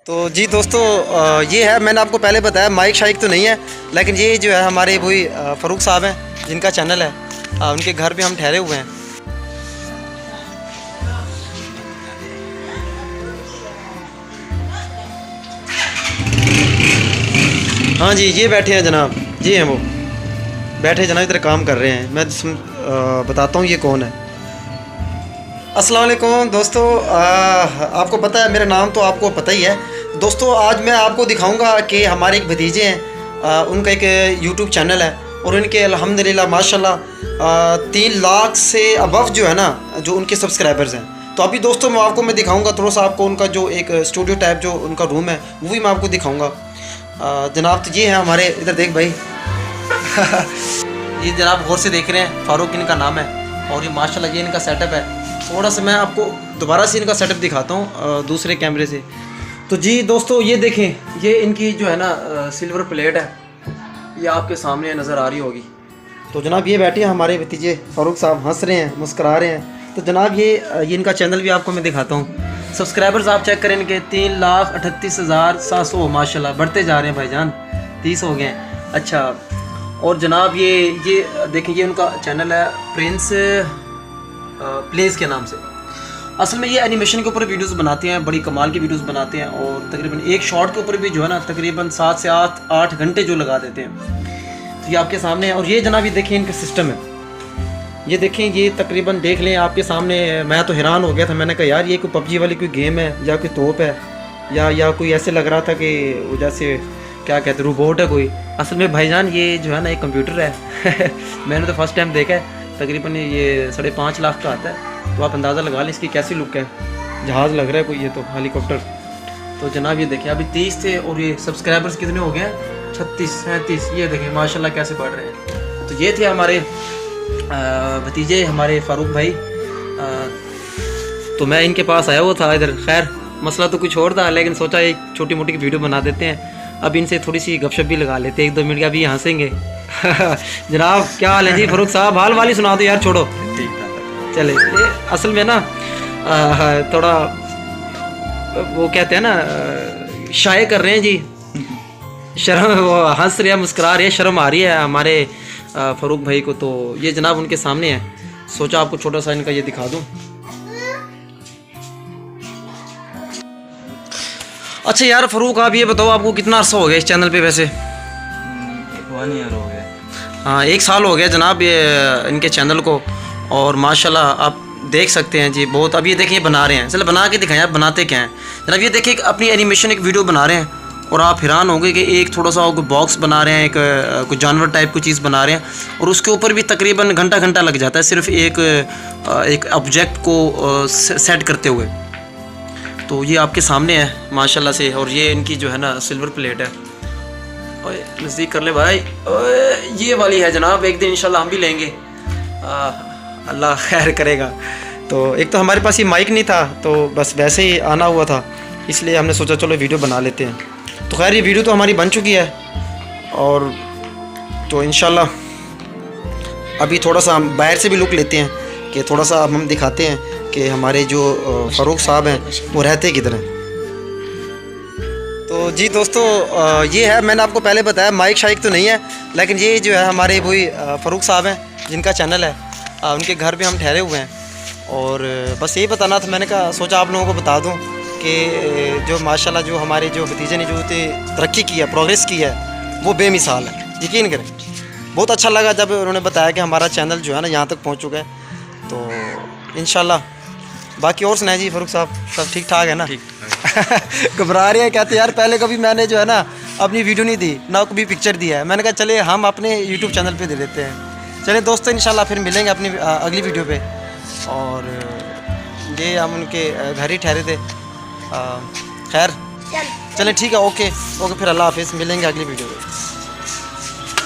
तो जी दोस्तों, ये है, मैंने आपको पहले बताया माइक शाइक तो नहीं है, लेकिन ये जो है हमारे वही फ़ारूक साहब हैं जिनका चैनल है, उनके घर पे हम ठहरे हुए हैं। हाँ जी, ये बैठे हैं जनाब, ये हैं वो बैठे जनाब, इधर काम कर रहे हैं। मैं बताता हूँ ये कौन है। अस्सलाम वालेकुम दोस्तों, आपको पता है मेरा नाम तो आपको पता ही है दोस्तों। आज मैं आपको दिखाऊंगा कि हमारे एक भतीजे हैं, उनका एक यूट्यूब चैनल है और उनके अल्हम्दुलिल्लाह माशाल्लाह 3 लाख से अबव जो है ना, जो उनके सब्सक्राइबर्स हैं। तो अभी दोस्तों मैं दिखाऊंगा थोड़ा सा आपको उनका जो एक स्टूडियो टाइप जो उनका रूम है वो भी मैं आपको दिखाऊंगा। जनाब तो ये है हमारे, इधर देख भाई ये जनाब गौर से देख रहे हैं, फ़ारूक इनका नाम है और ये माशाल्लाह ये इनका सेटअप है। थोड़ा सा मैं आपको दोबारा से इनका सेटअप दिखाता हूँ दूसरे कैमरे से। तो जी दोस्तों ये देखें, ये इनकी जो है ना सिल्वर प्लेट है, ये आपके सामने नज़र आ रही होगी। तो जनाब ये बैठे हैं हमारे भतीजे फ़ारूक साहब, हंस रहे हैं, मुस्करा रहे हैं। तो जनाब ये इनका चैनल भी आपको मैं दिखाता हूँ। सब्सक्राइबर्स आप चेक करें इनके 3,38,700 माशाल्लाह, बढ़ते जा रहे हैं भाईजान, 30 हो गए हैं। अच्छा, और जनाब ये देखें, ये उनका चैनल है प्रिंस प्लेस के नाम से। असल में ये एनिमेशन के ऊपर वीडियोस बनाते हैं, बड़ी कमाल की वीडियोस बनाते हैं और तकरीबन एक शॉट के ऊपर भी जो है ना तकरीबन 7 से 8 घंटे जो लगा देते हैं। तो ये आपके सामने है। और ये जनाब ये देखें इनका सिस्टम है, ये देखें, ये तकरीबन देख लें आपके सामने। मैं तो हैरान हो गया था, मैंने कहा यार ये कोई पबजी वाली कोई गेम है या कोई तोप है या कोई ऐसे लग रहा था कि वो जैसे क्या कहते हैं रोबोट है कोई। असल में भाईजान ये जो है ना एक कंप्यूटर है मैंने तो फर्स्ट टाइम देखा है। तकरीबन ये 5.5 लाख का आता है, तो आप अंदाज़ा लगा लें इसकी कैसी लुक है। जहाज़ लग रहा है कोई, ये तो हेलीकॉप्टर। तो जनाब ये देखें, अभी 30 थे और ये सब्सक्राइबर्स कितने हो गए, 36 37। ये देखें माशाल्लाह कैसे बढ़ रहे हैं। तो ये थे हमारे भतीजे, हमारे फ़ारूक भाई। तो मैं इनके पास आया हुआ था इधर। खैर मसला तो कुछ और था, लेकिन सोचा एक छोटी मोटी वीडियो बना देते हैं। अब इनसे थोड़ी सी गपशप भी लगा लेते हैं, 1-2 मिनट का भी हंसेंगे जनाब क्या हाल है जी फ़ारूक साहब? हाल वाली सुना दो यार, छोड़ो। ठीक है चले। ये असल में ना थोड़ा वो कहते हैं ना शाये कर रहे हैं जी, शर्म, वो हंस रहे हैं, मुस्कुरा रहे हैं, शर्म आ रही है हमारे फ़ारूक भाई को। तो ये जनाब उनके सामने है, सोचा आपको छोटा सा इनका ये दिखा दूँ। अच्छा यार फ़ारूक, आप ये बताओ आपको कितना अर्सा हो गया इस चैनल पे? वैसे 1 ईयर हो गया। हाँ, 1 साल हो गया जनाब ये इनके चैनल को। और माशाल्लाह आप देख सकते हैं जी, बहुत। अब ये देखिए बना रहे हैं, चलो बना के दिखाएं आप बनाते क्या हैं जनाब। ये देखिए अपनी एनिमेशन एक वीडियो बना रहे हैं और आप हैरान होंगे कि एक थोड़ा सा बॉक्स बना रहे हैं, एक कुछ जानवर टाइप की चीज़ बना रहे हैं और उसके ऊपर भी तकरीबन घंटा लग जाता है सिर्फ एक ऑब्जेक्ट को सेट करते हुए। तो ये आपके सामने है माशाल्लाह से। और ये इनकी जो है ना सिल्वर प्लेट है। ओए नज़दीक कर ले भाई। ओए ये वाली है जनाब, एक दिन इंशाल्लाह हम भी लेंगे, अल्लाह खैर करेगा। तो एक तो हमारे पास ये माइक नहीं था, तो बस वैसे ही आना हुआ था, इसलिए हमने सोचा चलो वीडियो बना लेते हैं। तो खैर ये वीडियो तो हमारी बन चुकी है और तो इंशाल्लाह अभी थोड़ा सा हम बाहर से भी लुक लेते हैं कि थोड़ा सा अब हम दिखाते हैं कि हमारे जो फ़ारूक साहब हैं वो रहते किधर हैं। तो जी दोस्तों ये है, मैंने आपको पहले बताया माइक शाइक तो नहीं है, लेकिन ये जो है हमारे वही फ़ारूक साहब हैं जिनका चैनल है, उनके घर पे हम ठहरे हुए हैं। और बस यही बताना था, मैंने कहा सोचा आप लोगों को बता दूं कि जो माशाल्लाह जो हमारे जो भतीजे ने जो तरक्की की है, प्रोग्रेस की है, वो बेमिसाल है, यकीन करें। बहुत अच्छा लगा जब उन्होंने बताया कि हमारा चैनल जो है ना यहाँ तक पहुँच चुका है। तो इंशाल्लाह बाकी और सुनाए जी फ़ारूक साहब, सब ठीक ठाक है ना? घबरा रहे हैं, कहते यार पहले कभी मैंने जो है ना अपनी वीडियो नहीं दी ना कभी पिक्चर दिया है। मैंने कहा चले हम अपने यूट्यूब चैनल पे दे देते हैं। चले दोस्तों इंशाल्लाह फिर मिलेंगे अपनी अगली वीडियो पे। और ये हम उनके घर ही ठहरे थे। खैर चले ठीक है, ओके फिर अल्लाह हाफिज़, मिलेंगे अगली वीडियो पे।